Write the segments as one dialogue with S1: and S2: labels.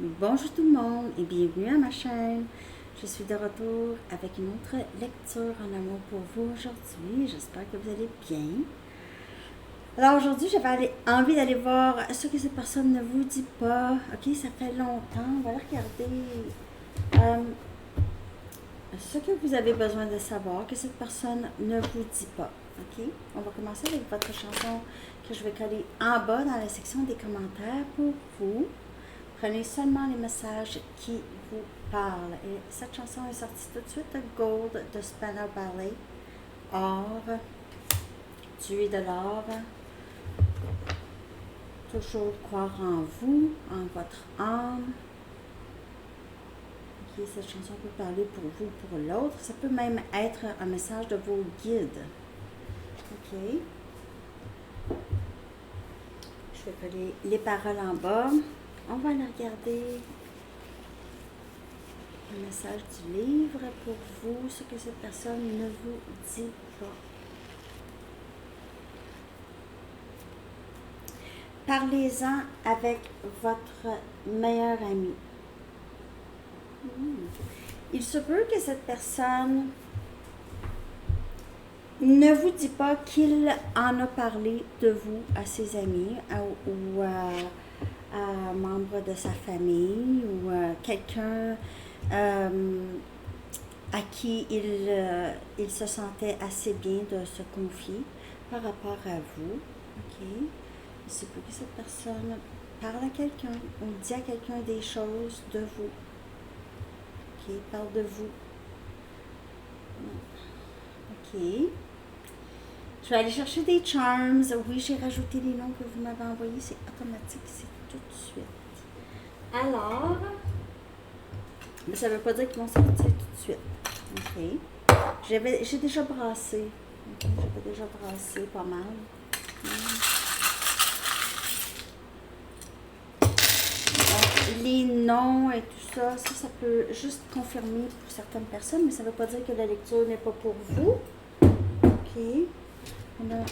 S1: Bonjour tout le monde et bienvenue à ma chaîne. Je suis de retour avec une autre lecture en amour pour vous aujourd'hui. J'espère que vous allez bien. Alors aujourd'hui, j'avais envie d'aller voir ce que cette personne ne vous dit pas. Ok, ça fait longtemps. On va aller regarder ce que vous avez besoin de savoir que cette personne ne vous dit pas. Ok, on va commencer avec votre chanson que je vais coller en bas dans la section des commentaires pour vous. Prenez seulement les messages qui vous parlent. Et cette chanson est sortie tout de suite de Gold de Spinal Ballet. Or, tuer de l'or. Toujours croire en vous, en votre âme. Okay, cette chanson peut parler pour vous, pour l'autre. Ça peut même être un message de vos guides. Ok. Je vais coller les paroles en bas. On va aller regarder le message du livre pour vous, ce que cette personne ne vous dit pas. Parlez-en avec votre meilleur ami. Il se peut que cette personne ne vous dit pas qu'il en a parlé de vous à ses amis ou à membre de sa famille ou quelqu'un à qui il se sentait assez bien de se confier par rapport à vous. Ok. Il se peut que cette personne parle à quelqu'un ou dit à quelqu'un des choses de vous. Ok, parle de vous. Ok. Je vais aller chercher des charms. Oui, j'ai rajouté les noms que vous m'avez envoyés. C'est automatique, c'est tout de suite. Alors, mais ça ne veut pas dire qu'ils vont sortir tout de suite. Ok. J'ai déjà brassé. Okay. J'avais déjà brassé pas mal. Donc, les noms et tout ça, ça peut juste confirmer pour certaines personnes, mais ça ne veut pas dire que la lecture n'est pas pour vous. Ok. On a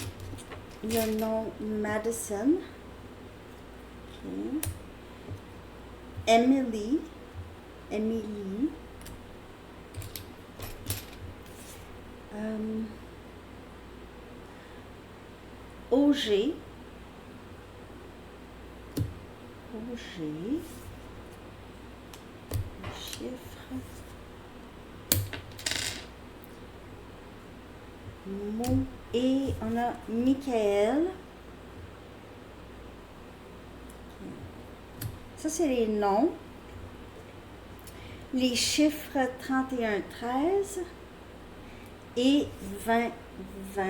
S1: le nom Madison. Ok. Emily. OG. Le chiffre. Mot. Et on a Michael. Ça, c'est les noms. Les chiffres 31, 13 et 20, 20.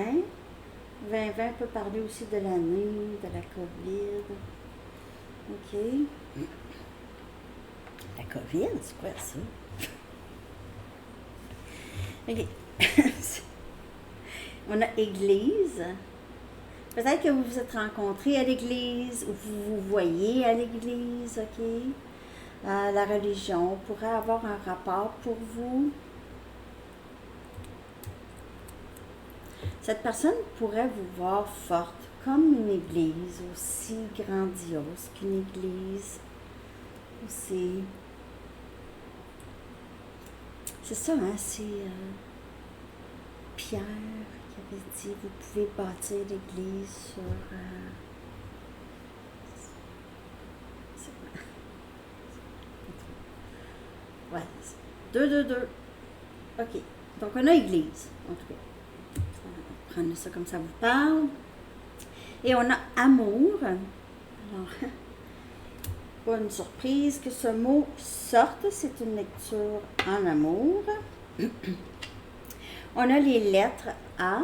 S1: 2020 peut parler aussi de l'année, de la COVID. Ok. La COVID, c'est quoi ça? Ok. On a église. Peut-être que vous vous êtes rencontrés à l'église ou vous vous voyez à l'église, ok? La religion pourrait avoir un rapport pour vous. Cette personne pourrait vous voir forte, comme une église aussi grandiose qu'une église aussi. C'est ça, hein? C'est Pierre qui avait dit, vous pouvez bâtir l'église sur... Ouais, 2, 2, 2. Ok, donc on a église, en tout cas. Prenez ça comme ça vous parle. Et on a amour. Alors, pas une surprise que ce mot sorte, c'est une lecture en amour. On a les lettres A,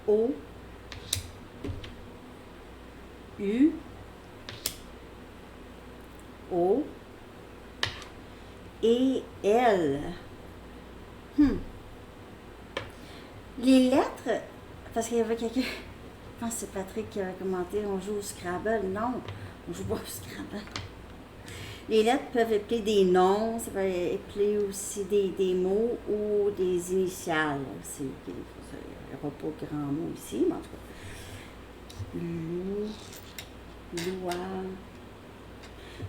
S1: O, U, O et L. Les lettres, parce qu'il y avait quelqu'un, je pense que c'est Patrick qui avait commenté, on joue au Scrabble. Non, on joue pas au Scrabble. Les lettres peuvent appeler des noms, ça peut appeler aussi des mots ou des initiales aussi. Il n'y aura pas de grand mot ici, mais en tout cas. Loi,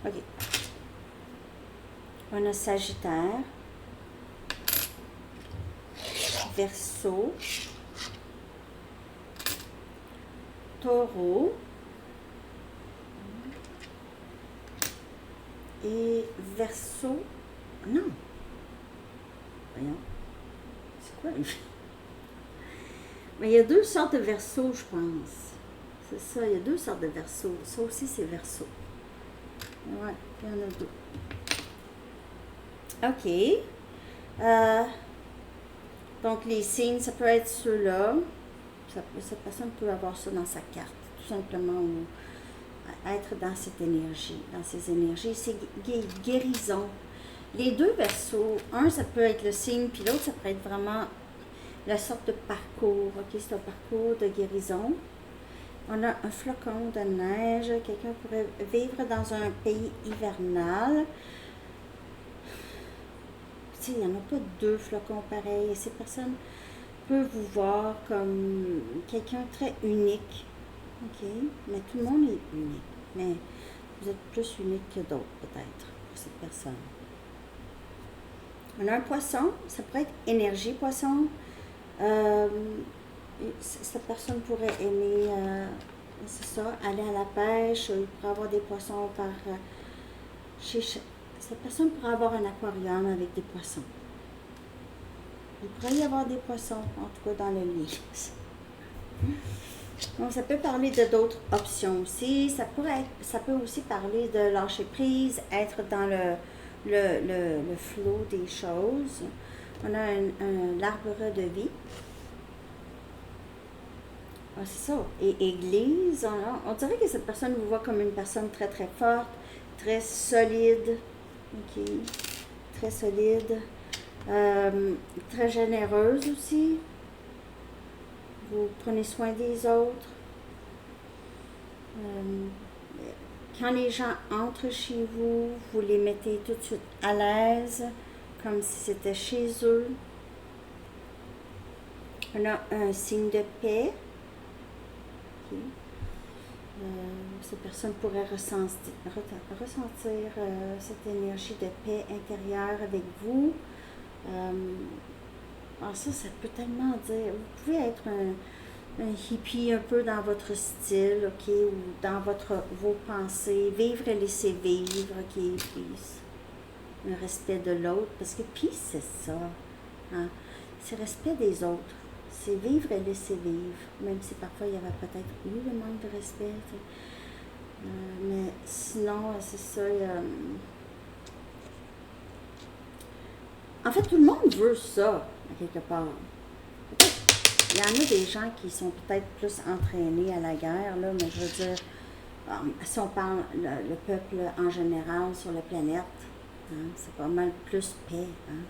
S1: OK. On a Sagittaire, Verseau, Taureau et Verseau. Non. Voyons. C'est quoi? Mais il y a deux sortes de Verseau, je pense. C'est ça, il y a deux sortes de Verseau. Ça aussi, c'est Verseau. Ouais, il y en a deux. OK. Donc, les signes, ça peut être ceux-là. Cette personne peut avoir ça dans sa carte, tout simplement, ou être dans cette énergie, dans ces énergies. C'est guérison. Les deux Verseaux, un, ça peut être le signe, puis l'autre, ça peut être vraiment la sorte de parcours. OK, c'est un parcours de guérison. On a un flocon de neige. Quelqu'un pourrait vivre dans un pays hivernal. Tu sais, il n'y en a pas deux flocons pareils. Et ces personnes peuvent vous voir comme quelqu'un de très unique. OK? Mais tout le monde est unique. Mais vous êtes plus unique que d'autres, peut-être, pour cette personne. On a un poisson. Ça pourrait être énergie poisson. Cette personne pourrait aimer, c'est ça, aller à la pêche. Il pourrait avoir des poissons par... cette personne pourrait avoir un aquarium avec des poissons. Il pourrait y avoir des poissons, en tout cas dans le lit. Donc, ça peut parler de d'autres options aussi. Ça peut aussi parler de lâcher prise, être dans le flot des choses. On a l'arbre de vie. Ah, c'est ça. Et église, on dirait que cette personne vous voit comme une personne très, très forte, très solide. OK. Très solide. Très généreuse aussi. Vous prenez soin des autres. Quand les gens entrent chez vous, vous les mettez tout de suite à l'aise, comme si c'était chez eux. On a un signe de paix. Okay. Ces personnes pourraient ressentir cette énergie de paix intérieure avec vous. Ça peut tellement dire, vous pouvez être un hippie un peu dans votre style, OK, ou dans vos pensées, vivre et laisser vivre, OK, peace. Le respect de l'autre, parce que peace, c'est ça, hein? C'est respect des autres. C'est vivre et laisser vivre, même si parfois il y avait peut-être eu le manque de respect. Mais sinon, c'est ça. En fait, tout le monde veut ça, à quelque part. Il y en a des gens qui sont peut-être plus entraînés à la guerre, là, mais je veux dire, si on parle le peuple en général sur la planète, hein, c'est pas mal plus paix. Hein?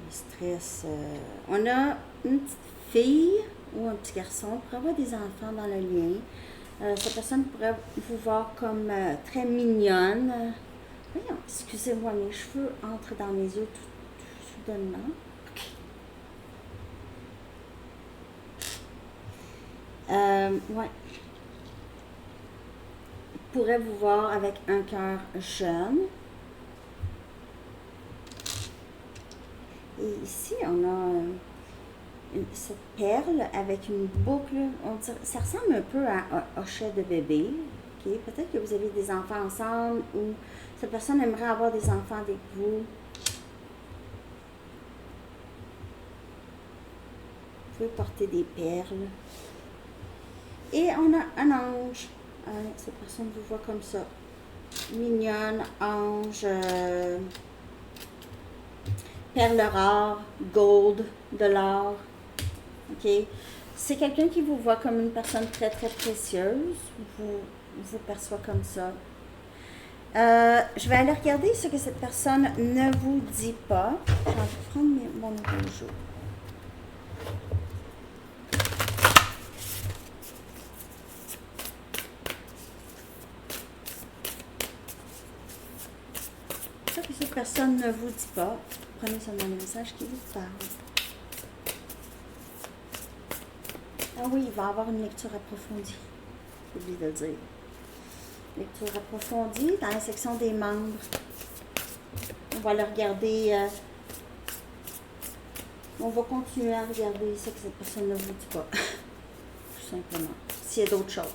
S1: Stress. On a une petite fille ou un petit garçon pour avoir des enfants dans le lien. Cette personne pourrait vous voir comme très mignonne. Voyons, excusez-moi, mes cheveux entrent dans mes yeux tout soudainement. Ouais. Pourrait vous voir avec un cœur jeune. Et ici, on a cette perle avec une boucle. Ça ressemble un peu à un hochet de bébé. Okay? Peut-être que vous avez des enfants ensemble ou cette personne aimerait avoir des enfants avec vous. Vous pouvez porter des perles. Et on a un ange. Cette personne vous voit comme ça. Mignonne, ange... perles rares, gold, de l'or. OK? C'est quelqu'un qui vous voit comme une personne très, très précieuse. Vous perçoit comme ça. Je vais aller regarder ce que cette personne ne vous dit pas. Je vais prendre mon nouveau jeu. Ce que cette personne ne vous dit pas. Prenez seulement le message qui vous parle. Ah oui, il va y avoir une lecture approfondie. J'ai oublié de le dire. lecture approfondie dans la section des membres. On va le regarder, on va continuer à regarder ce que cette personne ne vous dit pas, tout simplement, s'il y a d'autres choses.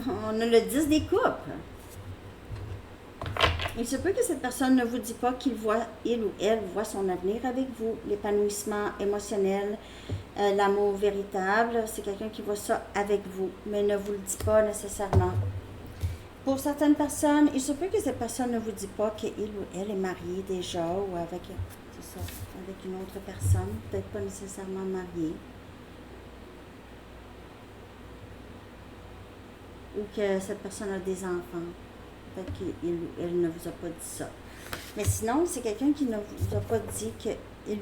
S1: On a le 10 des coupes. Il se peut que cette personne ne vous dit pas qu'il ou elle voit son avenir avec vous, l'épanouissement émotionnel, l'amour véritable. C'est quelqu'un qui voit ça avec vous, mais ne vous le dit pas nécessairement. Pour certaines personnes, il se peut que cette personne ne vous dit pas qu'il ou elle est marié déjà ou avec une autre personne, peut-être pas nécessairement mariée. Ou que cette personne a des enfants. Peut-être qu'il ou elle ne vous a pas dit ça. Mais sinon, c'est quelqu'un qui ne vous a pas dit qu'il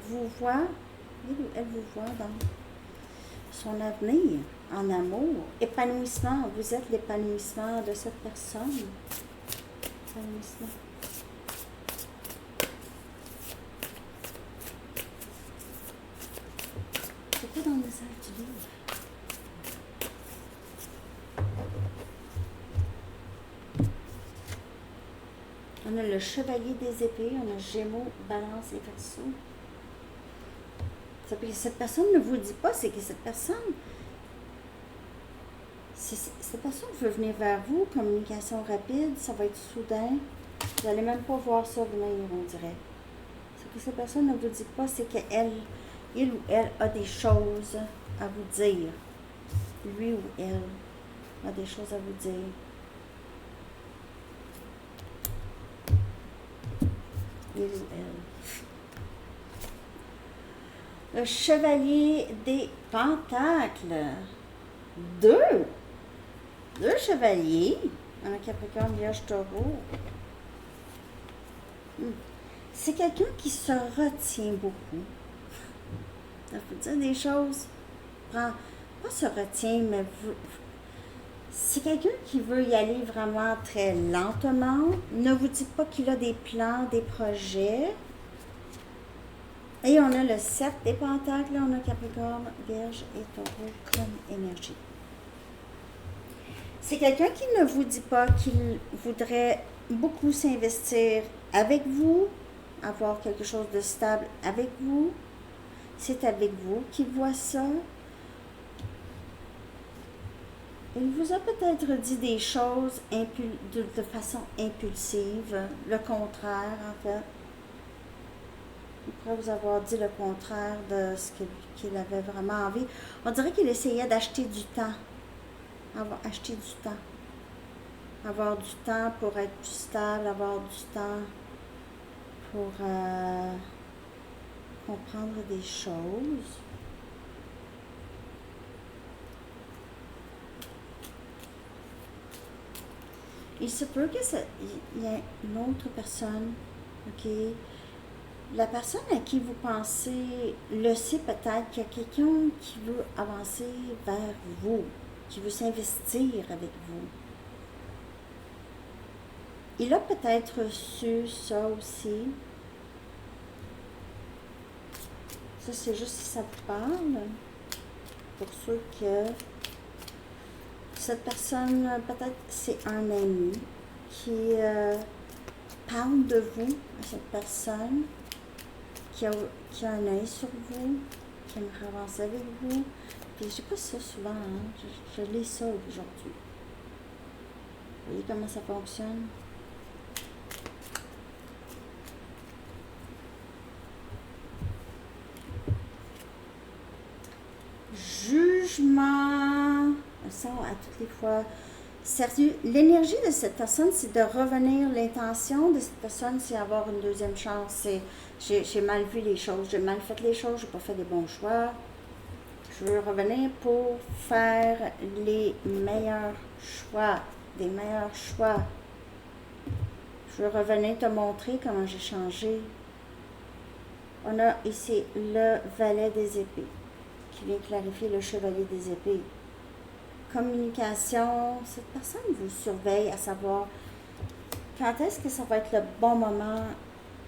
S1: vous voit, il ou elle vous voit dans son avenir, en amour, épanouissement. Vous êtes l'épanouissement de cette personne. Épanouissement. C'est quoi dans le message du livre? On a le chevalier des épées, on a Gémeaux, Balance et Verseau. Cette personne ne vous dit pas, c'est que cette personne veut venir vers vous, communication rapide, ça va être soudain. Vous n'allez même pas voir ça venir, on dirait. Ce que cette personne ne vous dit pas, c'est il ou elle a des choses à vous dire. Lui ou elle a des choses à vous dire. Il ou elle. Le chevalier des pentacles. Deux chevaliers. Un Capricorne, Vierge, Taureau. C'est quelqu'un qui se retient beaucoup. Ça veut dire des choses. Pas se retient, mais c'est quelqu'un qui veut y aller vraiment très lentement. Ne vous dites pas qu'il a des plans, des projets. Et on a le 7 des pentacles. On a Capricorne, Vierge et Taureau comme énergie. C'est quelqu'un qui ne vous dit pas qu'il voudrait beaucoup s'investir avec vous, avoir quelque chose de stable avec vous. C'est avec vous qu'il voit ça. Il vous a peut-être dit des choses de façon impulsive, le contraire en fait. Il pourrait vous avoir dit le contraire de ce qu'il avait vraiment envie. On dirait qu'il essayait d'acheter du temps. Acheter du temps. Avoir du temps pour être plus stable, avoir du temps pour comprendre des choses. Il se peut qu'il y ait une autre personne, ok? La personne à qui vous pensez le sait peut-être qu'il y a quelqu'un qui veut avancer vers vous, qui veut s'investir avec vous. Il a peut-être su ça aussi. Ça, c'est juste si ça vous parle. Pour ceux que cette personne, peut-être c'est un ami qui parle de vous à cette personne, qui a un œil sur vous, qui aimerait avancer avec vous. Puis je sais pas ça souvent, hein? Je lis ça aujourd'hui. Vous voyez comment ça fonctionne? Jugement. Ça, à toutes les fois. Sérieux, l'énergie de cette personne, c'est de revenir. L'intention de cette personne, c'est avoir une deuxième chance. J'ai mal vu les choses, j'ai mal fait les choses, j'ai pas fait les bons choix. Je veux revenir pour faire les meilleurs choix, des meilleurs choix. Je veux revenir te montrer comment j'ai changé. On a ici le valet des épées qui vient clarifier le chevalier des épées. Communication, cette personne vous surveille à savoir quand est-ce que ça va être le bon moment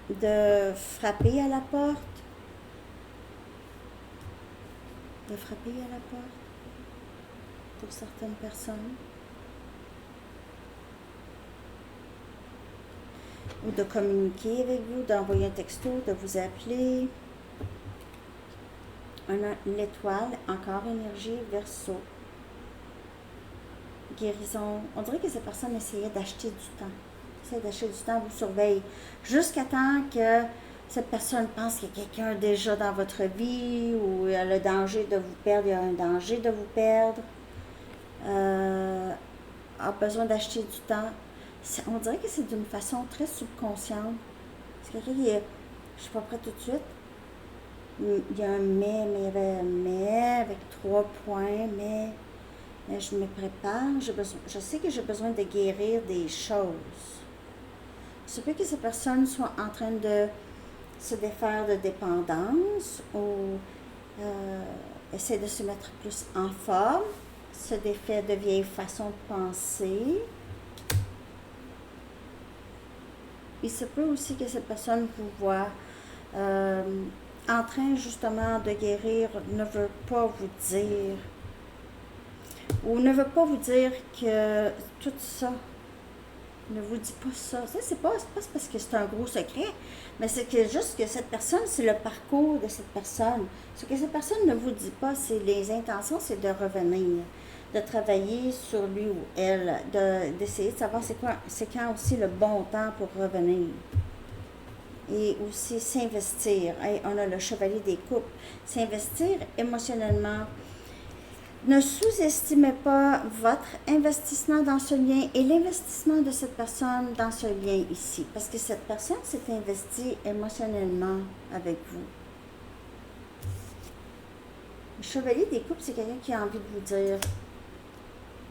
S1: de frapper à la porte de frapper à la porte pour certaines personnes. Ou de communiquer avec vous, d'envoyer un texto, de vous appeler. L'étoile, encore énergie, Verseau. Guérison. On dirait que cette personne essayait d'acheter du temps. Essaye d'acheter du temps, vous surveille. Jusqu'à temps que cette personne pense qu'il y a quelqu'un déjà dans votre vie ou il y a le danger de vous perdre, il y a un danger de vous perdre. A besoin d'acheter du temps. On dirait que c'est d'une façon très subconsciente. C'est quelqu'un qui est, je suis pas prête tout de suite. Il y a un mais il y avait un mais avec 3 points, mais je me prépare, je sais que j'ai besoin de guérir des choses. Il se peut que ces personnes soient en train de se défaire de dépendance ou essayer de se mettre plus en forme, se défaire de vieilles façons de penser. Il se peut aussi que cette personne vous voit en train justement de guérir, ne veut pas vous dire, ou ne veut pas vous dire que tout ça, ne vous dit pas ça. Ça, c'est pas parce que c'est un gros secret, mais c'est que juste que cette personne, c'est le parcours de cette personne. Ce que cette personne ne vous dit pas, c'est les intentions, c'est de revenir, de travailler sur lui ou elle, d'essayer de savoir c'est quand aussi le bon temps pour revenir. Et aussi s'investir. Hey, on a le chevalier des coupes. S'investir émotionnellement. Ne sous-estimez pas votre investissement dans ce lien et l'investissement de cette personne dans ce lien ici. Parce que cette personne s'est investie émotionnellement avec vous. Le chevalier des coupes, c'est quelqu'un qui a envie de vous dire,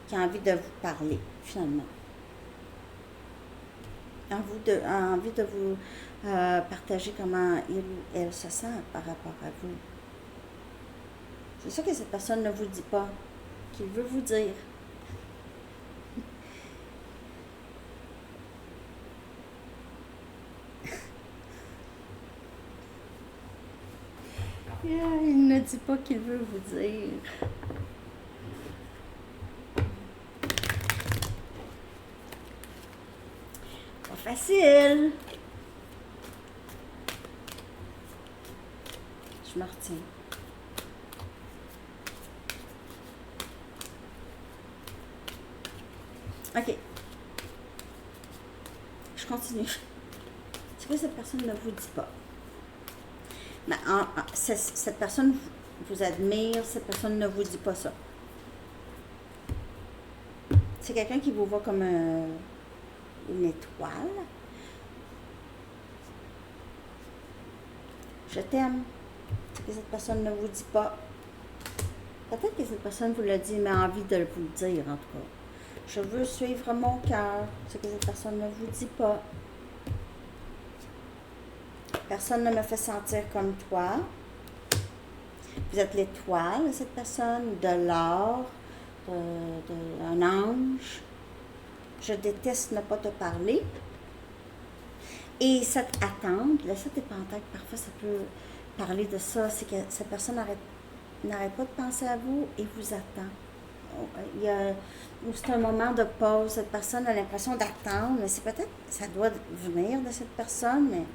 S1: qui a envie de vous parler, finalement. A envie de vous partager comment il ou elle se sent par rapport à vous. C'est ça que cette personne ne vous dit pas, qu'il veut vous dire. Il ne dit pas qu'il veut vous dire. Pas facile. Je me retiens. OK. Je continue. C'est que cette personne ne vous dit pas. Mais cette personne vous admire, cette personne ne vous dit pas ça. C'est quelqu'un qui vous voit comme une étoile. Je t'aime. C'est que cette personne ne vous dit pas. Peut-être que cette personne vous l'a dit, mais a envie de vous le dire, en tout cas. Je veux suivre mon cœur. C'est que cette personne ne vous dit pas. Personne ne me fait sentir comme toi. Vous êtes l'étoile de cette personne, de l'or, un ange. Je déteste ne pas te parler. Et cette attente, là, ça dépend que parfois ça peut parler de ça, c'est que cette personne n'arrête pas de penser à vous et vous attend. C'est un moment de pause, cette personne a l'impression d'attendre, mais c'est peut-être, ça doit venir de cette personne, mais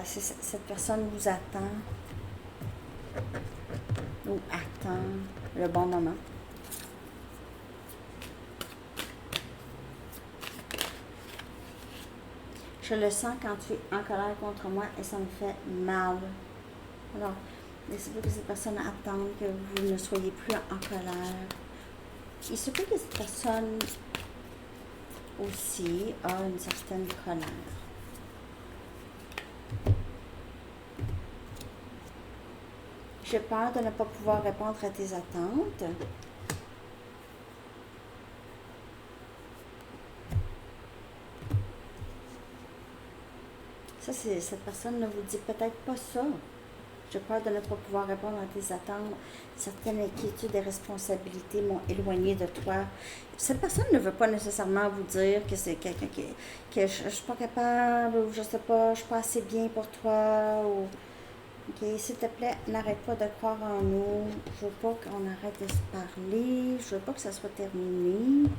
S1: cette personne vous attend ou attend le bon moment. Je le sens quand tu es en colère contre moi et ça me fait mal. Alors, c'est pas que cette personne attend que vous ne soyez plus en colère. Il se peut que cette personne aussi a une certaine colère. J'ai peur de ne pas pouvoir répondre à tes attentes. Ça, cette personne ne vous dit peut-être pas ça. J'ai peur de ne pas pouvoir répondre à tes attentes. Certaines inquiétudes et responsabilités m'ont éloigné de toi. Cette personne ne veut pas nécessairement vous dire que c'est quelqu'un que je ne suis pas capable, ou je sais pas, je ne suis pas assez bien pour toi, ou OK, s'il te plaît, n'arrête pas de croire en nous. Je veux pas qu'on arrête de se parler. Je veux pas que ça soit terminé.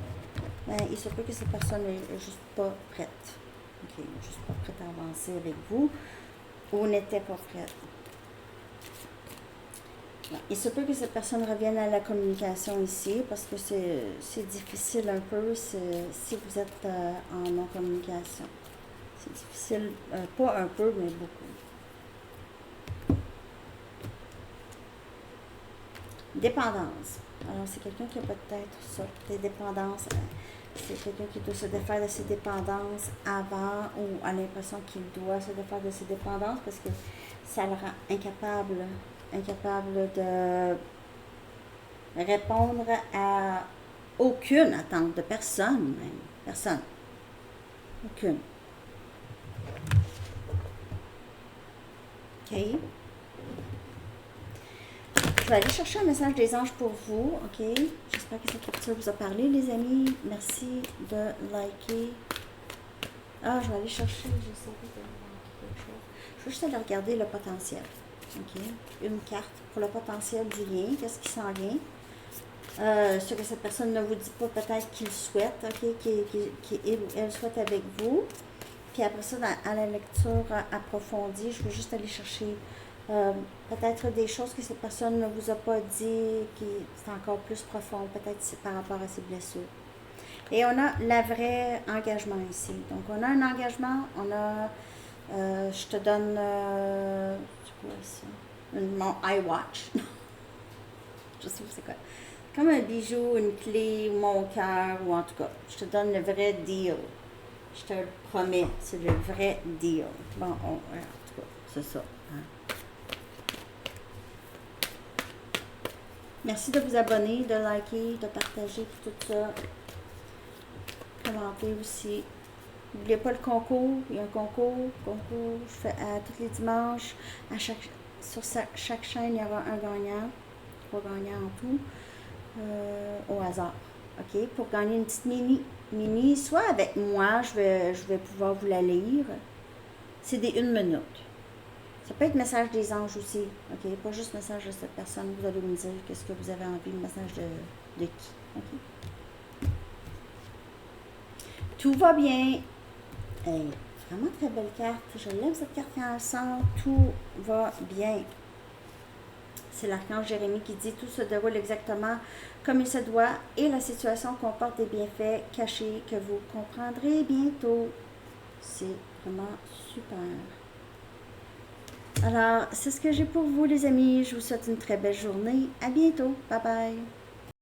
S1: Ben, il se peut que cette personne est juste pas prête. OK, juste pas prête à avancer avec vous. Ou n'était pas prête. Bon, il se peut que cette personne revienne à la communication ici parce que c'est difficile un peu si vous êtes en non-communication. C'est difficile, pas un peu, mais beaucoup. Dépendance. Alors, c'est quelqu'un qui a peut-être ça, des dépendances. C'est quelqu'un qui doit se défaire de ses dépendances avant ou a l'impression qu'il doit se défaire de ses dépendances parce que ça le rend incapable de répondre à aucune attente de personne, même. Personne. Aucune. OK. Je vais aller chercher un message des anges pour vous, OK? J'espère que cette capture vous a parlé, les amis. Merci de liker. Ah, je vais aller chercher, j'essaie de manquer quelque chose. Je vais juste aller regarder le potentiel, OK? Une carte pour le potentiel du lien, qu'est-ce qui s'en vient? Ce que cette personne ne vous dit pas, peut-être qu'il souhaite, OK? Qu'il ou elle souhaite avec vous. Puis après ça, à la lecture approfondie, je vais juste aller chercher peut-être des choses que cette personne ne vous a pas dit, qui c'est encore plus profond, peut-être par rapport à ses blessures. Et on a le vrai engagement ici. Donc, on a un engagement, on a, je te donne, c'est quoi ça? Mon iWatch. Je sais pas c'est quoi. Comme un bijou, une clé, ou mon cœur, ou en tout cas, je te donne le vrai deal. Je te le promets, c'est le vrai deal. Bon, en tout cas, c'est ça. Hein. Merci de vous abonner, de liker, de partager tout ça. Commenter aussi. N'oubliez pas le concours. Il y a un concours. Je fais à tous les dimanches. Sur chaque chaîne, il y aura un gagnant. 3 gagnants en tout. Au hasard. OK? Pour gagner une petite mini, soit avec moi, je vais pouvoir vous la lire. C'est des 1 minute. Ça peut être message des anges aussi, OK? Pas juste message de cette personne. Vous allez me dire qu'est-ce que vous avez envie, le message de qui, OK? Tout va bien. Hey, vraiment très belle carte. Je l'aime cette carte quand elle sort. Tout va bien. C'est l'archange Jérémie qui dit tout se déroule exactement comme il se doit et la situation comporte des bienfaits cachés que vous comprendrez bientôt. C'est vraiment super. Alors, c'est ce que j'ai pour vous, les amis. Je vous souhaite une très belle journée. À bientôt. Bye bye.